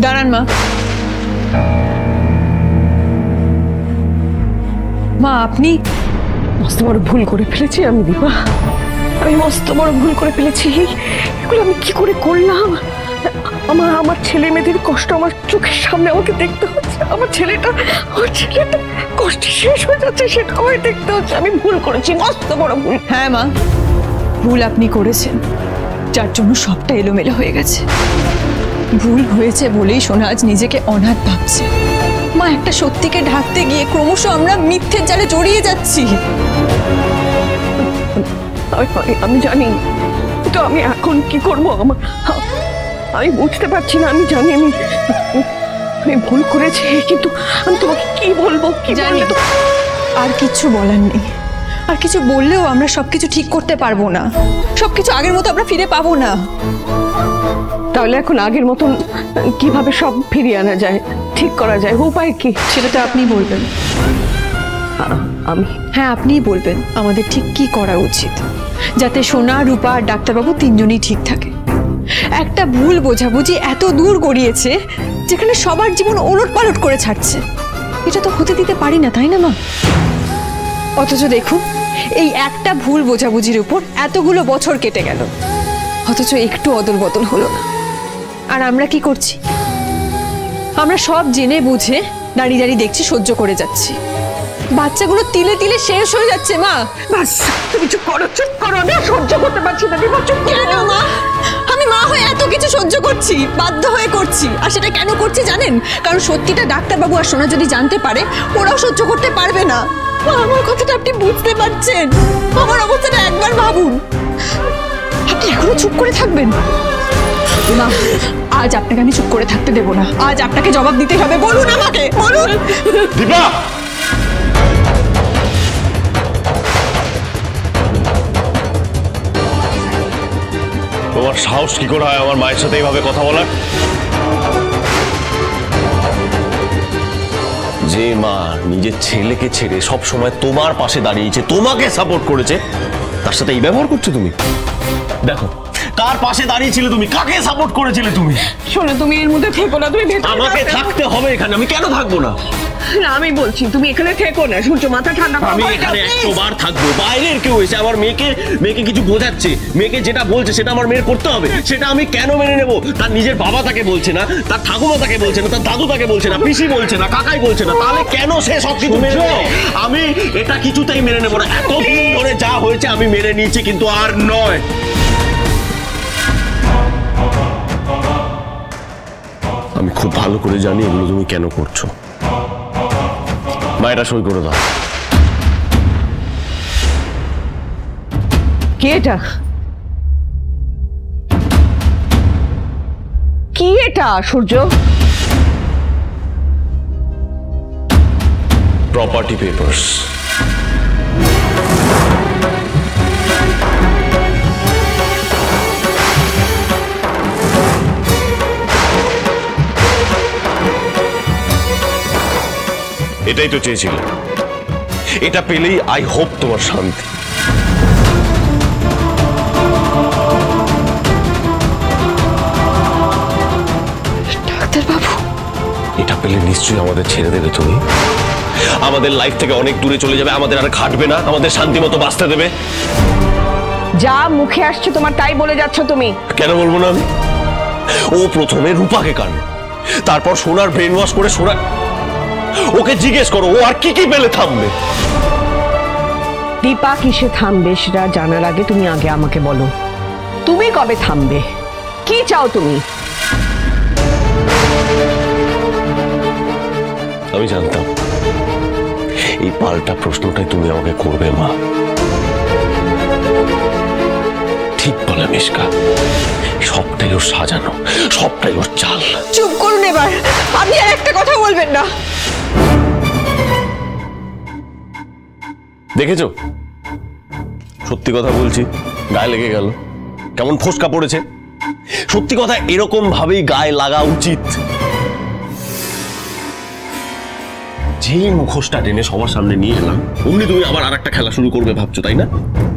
দাঁড়ান মা। মা আপনি মস্ত বড় ভুল করে ফেলেছি আমি দীপা, আমি মস্ত বড় ভুল করে ফেলেছি। এগুলো আমি কি করে করলাম? আমার ছেলে মেয়েদের কষ্ট আমার চোখের সামনে আমাকে দেখতে হচ্ছে। আমার ছেলেটা কষ্ট শেষ হয়ে যাচ্ছে, সেটা আমায় দেখতে হচ্ছে। আমি ভুল করেছি, মস্ত বড় ভুল। হ্যাঁ মা, ভুল আপনি করেছেন, যার জন্য সবটা এলোমেলো হয়ে গেছে। ভুল হয়েছে বলেই সোনা আজ নিজেকে অনাথ ভাবছে। মা, একটা সত্যিকে ঢাকতে গিয়ে ক্রমশ আমরা মিথ্যের জালে জড়িয়ে যাচ্ছি। আমি জানি, তো আমি এখন কি করবো? আমি বুঝতে পারছি না। আমি জানি আমি ভুল করেছি, কিন্তু আমি তোমাকে কি বলবো? কি জানি আর কিছু বলার নেই। আর কিছু বললেও আমরা সবকিছু ঠিক করতে পারবো না, সবকিছু আগের মতো আমরা ফিরে পাবো না। তাহলে এখন আগের মতন কিভাবে সব ফিরিয়ে আনা যায়, ঠিক করা যায়, উপায় কি? সেটা তো আপনি বলবেন। আমি? হ্যাঁ, আপনিই বলবেন আমাদের ঠিক কি করা উচিত, যাতে সোনা, রূপা আর ডাক্তারবাবু তিনজনই ঠিক থাকে। একটা ভুল বোঝাবুঝি এত দূর গড়িয়েছে যেখানে সবার জীবন ওলট পালট করে ছাড়ছে। এটা তো হতে দিতে পারি না, তাই না মা? অথচ দেখুন, এই একটা ভুল বোঝাবুঝির উপর এতগুলো বছর কেটে গেল, অথচ একটু অদল বদল হলো না। আর আমরা কি করছি? আমরা সব জেনে বুঝে দাঁড়িয়ে দাঁড়িয়ে দেখছি, সহ্য করে যাচ্ছি। বাচ্চাগুলো তিলে তিলে শেষ হয়ে যাচ্ছে মা। বাস, তুমি চুপ করো, চুপ করো। না, সহ্য করতে পারছি না। কেন মা? আমি মা হয়ে এত কিছু সহ্য করছি, বাধ্য হয়ে করছি। আর সেটা কেন করছি জানেন? কারণ সত্যিটা ডাক্তারবাবু আর সোনা যদি জানতে পারে, ওরাও সহ্য করতে পারবে না। আমার কথাটা আপনি বুঝতে পারছেন? আমার অবস্থাটা একবার ভাবুন। আপনি এখনো চুপ করে থাকবেন না? আজ আপনাকে আমি চুপ করে থাকতে দেব না। আজ আপনাকে জবাব দিতে হবে। বলুন আমাকে, বলুন। দীপা, তোমার সাহস কি করে হয় আমার মায়ের সাথে এইভাবে কথা বলার? যে মা নিজের ছেলেকে ছেড়ে সব সময় তোমার পাশে দাঁড়িয়েছে, তোমাকে সাপোর্ট করেছে, তার সাথে এই ব্যবহার করছো তুমি? দেখো, কার পাশে দাঁড়িয়েছিলে তুমি? কাকে সাপোর্ট করেছিলে তুমি? শোনো, তুমি এর মধ্যে থেকো না। তুমি আমাকে থাকতে হবে এখানে। আমি কেন থাকবো না? না, আমি বলছি তুমি এখানে থেকো না। সূর্য, মাথা ঠান্ডা করো। আমি এখানে 100 বার থাকবো। বাইরের কেউ এসে আমার মেয়েকে কিছু বোঝাচ্ছে, মেয়েকে যেটা বলছে সেটা আমার মেয়ের করতে হবে, সেটা আমি কেন মেনে নেবো? তার নিজের বাবা তাকে বলছে না, তার ঠাকুমা তাকে বলছে না, তার দাদু তাকে বলছে না, পিসি বলছে না, কাকাই বলছে না, তাহলে কেন সে সব কিছু মেনে নেবে? আমি এটা কিছুতেই মেনে নেবো না। এতদিন ধরে যা হয়েছে আমি মেনে নিয়েছি, কিন্তু আর নয়। আমি খুব ভালো করে জানি এগুলো তুমি কেন করছো। মায়েরা সই করে দাও। কি এটা? কি এটা সূর্য? Property papers. এটাই তো চেয়েছিলে। এটা পেলেই আই হোপ তোমার শান্তি। ডাক্তারবাবু, এটা পেলে নিশ্চয়ই আমাদের ছেড়ে দেবে তুমি, আমাদের লাইফ থেকে অনেক দূরে চলে যাবে, আমাদের আর খাটবে না, আমাদের শান্তি মতো বাঁচতে দেবে। যা মুখে আসছে তোমার তাই বলে যাচ্ছ তুমি। কেন বলবো না? ও প্রথমে রূপাকে কানে, তারপর সোনার ব্রেন ওয়াশ করে সোনা। ওকে জিজ্ঞেস করো ও আর কি কি পেলে থামবে। দীপা কিসে থামবে সেটা জানার আগে তুমি আগে আমাকে বলো, তুমি কবে থামবে? কি চাও তুমি? আমি জানতাম এই পাল্টা প্রশ্নটাই তুমি আমাকে করবে মা। ঠিক বলে মিশকা, সবটাই ওর সাজানো, সবটাই ওর চাল। চুপ করুন এবার, আপনি আর একটা কথা বলবেন না। দেখেছো, সত্যি কথা বলছি, গায়ে লেগে গেল, কেমন ফোসকা পড়েছে। সত্যি কথা এরকম ভাবেই গায়ে লাগা উচিত। যেই মুখোশটা টেনে সবার সামনে নিয়ে এলাম, অমনি তুমি আবার আর একটা খেলা শুরু করবে ভাবছো, তাই না?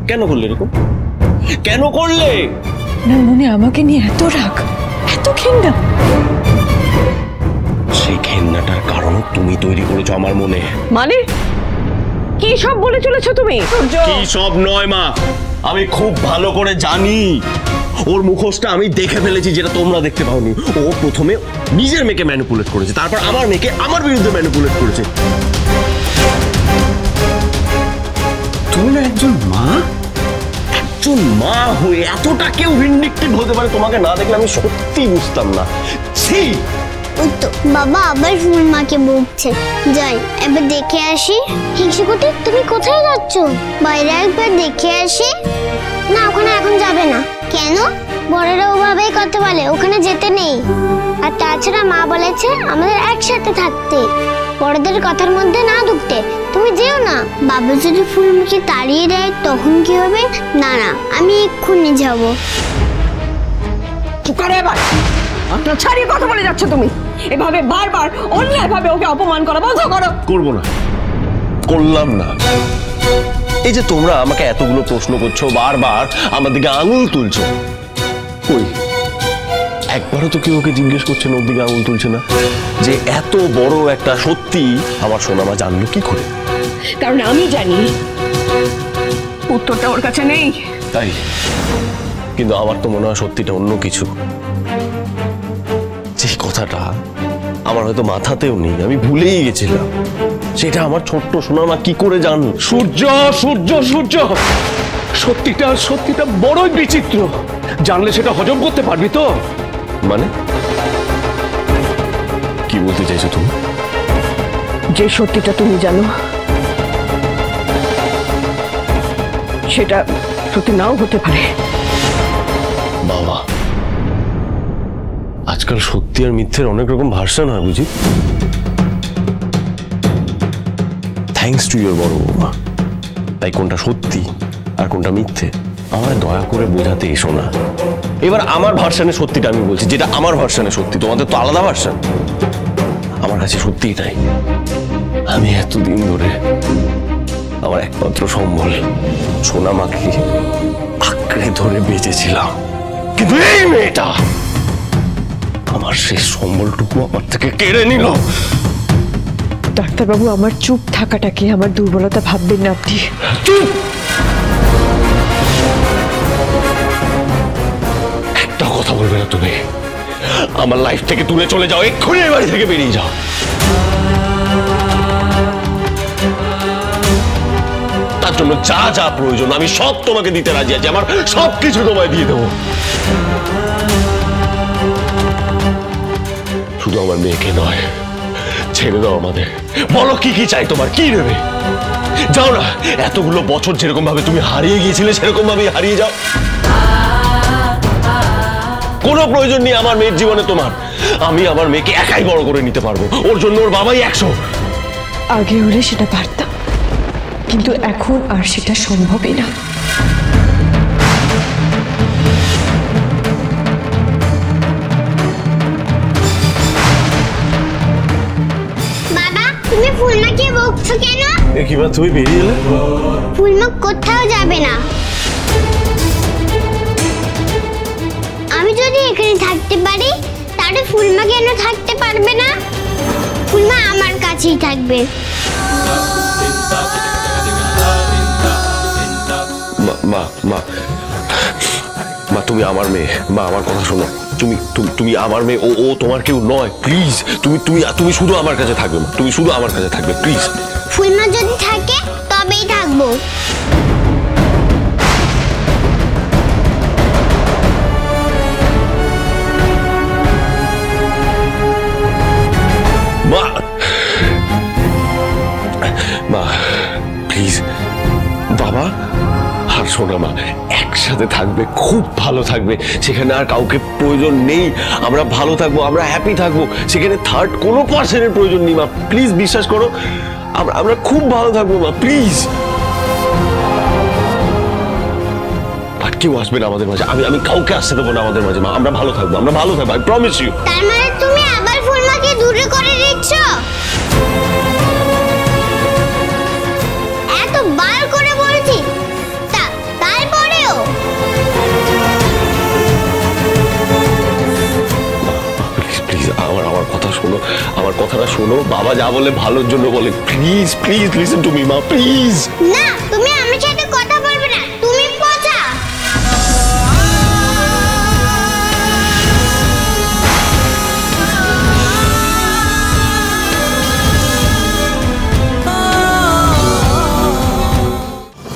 কেন করলে এরকম? কেন করলে? না, মনে আমাকে নিয়ে এত রাগ, এত ঘৃণা। তুমি তৈরি করেছো আমার মনে। মানে কি সব বলে চলেছো তুমি? কি সব নয় মা, আমি খুব ভালো করে জানি। ওর মুখোশটা আমি দেখে ফেলেছি, যেটা তোমরা দেখতে পাওনি। ও প্রথমে নিজের মেয়েকে ম্যানিপুলেট করেছে, তারপর আমার মেয়েকে আমার বিরুদ্ধে ম্যানিপুলেট করেছে। তুমি না একজন মা হয়ে এতটা কেউ ভিন্ডিকটিভ হতে পারে, তোমাকে না দেখলে আমি সত্যি বুঝতাম না। ছি! ওই তো বাবা আবার ফুলমাকে বকছে। যাই এবার দেখে আসি। হিংসুকুটি তুমি কোথায় যাচ্ছ? বাইরে একবার দেখে আসি। না ওখানে এখন যাবে না। কেন? বড়রা ওভাবেই কথা বলে, ওখানে যেতে নেই। আর তাছাড়া মা বলেছে আমাদের একসাথে থাকতে, বড়দের কথার মধ্যে না ঢুকতে। তুমি যেও না। বাবা যদি ফুলমাকে তাড়িয়ে দেয় তখন কি হবে? না না, আমি এক্ষুনি যাবো। কি করে এবার? আপনার ছাড়িয়ে কথা বলে যাচ্ছ তুমি। এভাবে বারবার অন্যায়ভাবে ওকে অপমান করা বন্ধ করো। করবো না, করলাম না। এই যে তোমরা আমাকে এতগুলো প্রশ্ন করছো, বারবার আমার দিকে আঙুল তুলছো, কই একবারও তো কেউ ওকে জিজ্ঞেস করছে না, ওর দিকে আঙুল তুলছে না যে এত বড় একটা সত্যি আমার সোনামা জানলো কি করে? কারণ আমি জানি উত্তরটা ওর কাছে নেই। তাই? কিন্তু আমার তো মনে হয় সত্যিটা অন্য কিছু। যে কথাটা আমার হয়তো মাথাতেও নেই, আমি ভুলেই গেছিলাম, সেটা আমার ছোট্ট সোনামা কি করে জানলো? সূর্য সূর্য সূর্য, সত্যিটা বড়ই বিচিত্র। জানলে সেটা হজম করতে পারবি তো? মানে কি বলতে চাইছো তুমি? যে সত্যিটা তুমি জানো সেটা সত্যি নাও হতে পারে। বাবা, আজকাল সত্যি আর মিথ্যের অনেক রকম ভার্সন হয় বুঝি। থ্যাঙ্কস টু ইয়োর বড় বৌমা। তাই কোনটা সত্যি আর কোনটা মিথ্যে আমায় দয়া করে বোঝাতে এসো না। এবার আমার ভার্সনে সত্যিটা আমি বলছি, যেটা আমার ভার্সনে সত্যি। তোমাদের তো আলাদা ভার্সন। আমার কাছে সত্যি তাই। আমি এতদিন ধরে আমার একমাত্র সম্বল সোনামাকে আঁকড়ে ধরে বেঁচেছিলাম, কিন্তু এই মেয়েটা আমার সেই সম্বলটুকু আমার থেকে কেড়ে নিল। ডাক্তারবাবু, আমার চুপ থাকাটাকে আমার দুর্বলতা ভাববেন না আপনি। চুপ! একটা কথা বলবে না তুমি। আমার লাইফ থেকে তুলে চলে যাও, এক্ষুনি এই বাড়ি থেকে বেরিয়ে যাও। তার জন্য যা যা প্রয়োজন আমি সব তোমাকে দিতে রাজি আছি। আমার সবকিছু তোমায় দিয়ে দেবো, শুধু আমার মেয়েকে নয়। ছেড়ে দাও আমাদের, বলো কি কি চাই তোমার, কি নেবে? যাও না, এতগুলো বছর যেরকম ভাবে তুমি হারিয়ে গিয়েছিলে সেরকম ভাবেই হারিয়ে যাও। কোনো প্রয়োজন নেই আমার মেয়ের জীবনে তোমার। আমি আমার মেয়েকে একাই বড় করে নিতে পারবো, ওর জন্য ওর বাবাই 100। আগে হলে সেটা পারতাম, কিন্তু এখন আর সেটা সম্ভবই না। বাবা তুমি ফুলমাকে বকছো কেন? কিবা তুমি বেরিয়ে এলে? ফুলমা কোথাও যাবে না। আমি যদি এখানে থাকতে পারি তাহলে ফুলমা কেন থাকতে পারবে না? ফুলমা আমার কাছেই থাকবে। মা মা মা, তুমি আমার মেয়ে। মা, আমার কথা শোনো। তুমি আমার মেয়ে, ও তোমার কেউ নয়। প্লিজ তুমি শুধু আমার কাছে থাকবে মা, তুমি শুধু আমার কাছে থাকবে প্লিজ। ফুলমা যদি থাকে তবেই থাকবো। মা মা প্লিজ। বাবা আর সোনা মা একসাথে থাকবে, খুব ভালো থাকবে। সেখানে আর কাউকে প্রয়োজন নেই। আমরা ভালো থাকবো, আমরা হ্যাপি থাকবো। সেখানে থার্ড কোনো পার্সনের প্রয়োজন নেই মা, প্লিজ বিশ্বাস করো। আমরা খুব ভালো থাকবো মা, প্লিজ। আর কেউ আসবে না আমাদের মাঝে, আমি কাউকে আসতে দেবো না আমাদের মাঝে মা। আমরা ভালো থাকবো, আই প্রমিস ইউ। তার মানে তুমি আবার ফুলমাকে দূরে করে দিচ্ছ? এতবার করে বলছি, তারপরেও প্লিজ আমার কথা শোনো, আমার কথা কথাটা শোনো, বাবা যা বলে ভালোর জন্য বলে। Please please listen to me মা, প্লিজ। না, তুমি আমার সাথে কথা বলবে না, তুমি পচা।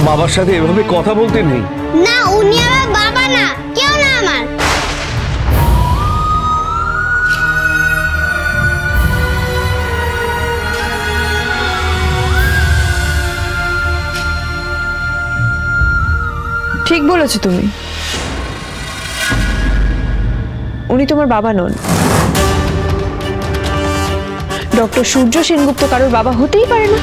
বাবার সাথে এভাবে কথা বলতে নেই। না, উনি আমার বাবা না, কেউ না আমার। ঠিক বলেছো তুমি, উনি তোমার বাবা নন। ডক্টর সূর্য সেনগুপ্ত কারোর বাবা হতেই পারে না।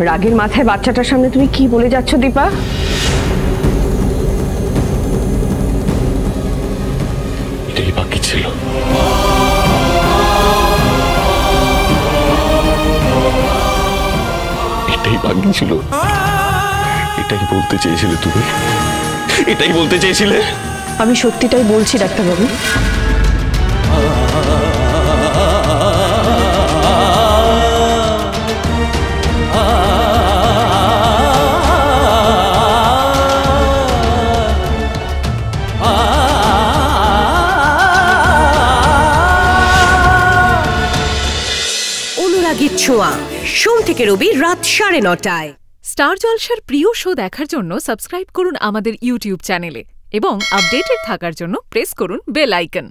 রাগের মাথায় বাচ্চাটার সামনে তুমি কি বলে যাচ্ছ দীপা? এটাই বাকি ছিল। এটাই বাকি ছিল। এটাই বলতে চেয়েছিলে তুমি, এটাই বলতে চেয়েছিলে। আমি সত্যিটাই বলছি ডাক্তারবাবু। অনুরাগীর ছোঁয়া, সোম থেকে রবি রাত 9:30টায়। স্টার জলসার প্রিয় শো দেখার জন্য সাবস্ক্রাইব করুন আমাদের ইউটিউব চ্যানেলে এবং আপডেটেড থাকার জন্য প্রেস করুন বেল আইকন।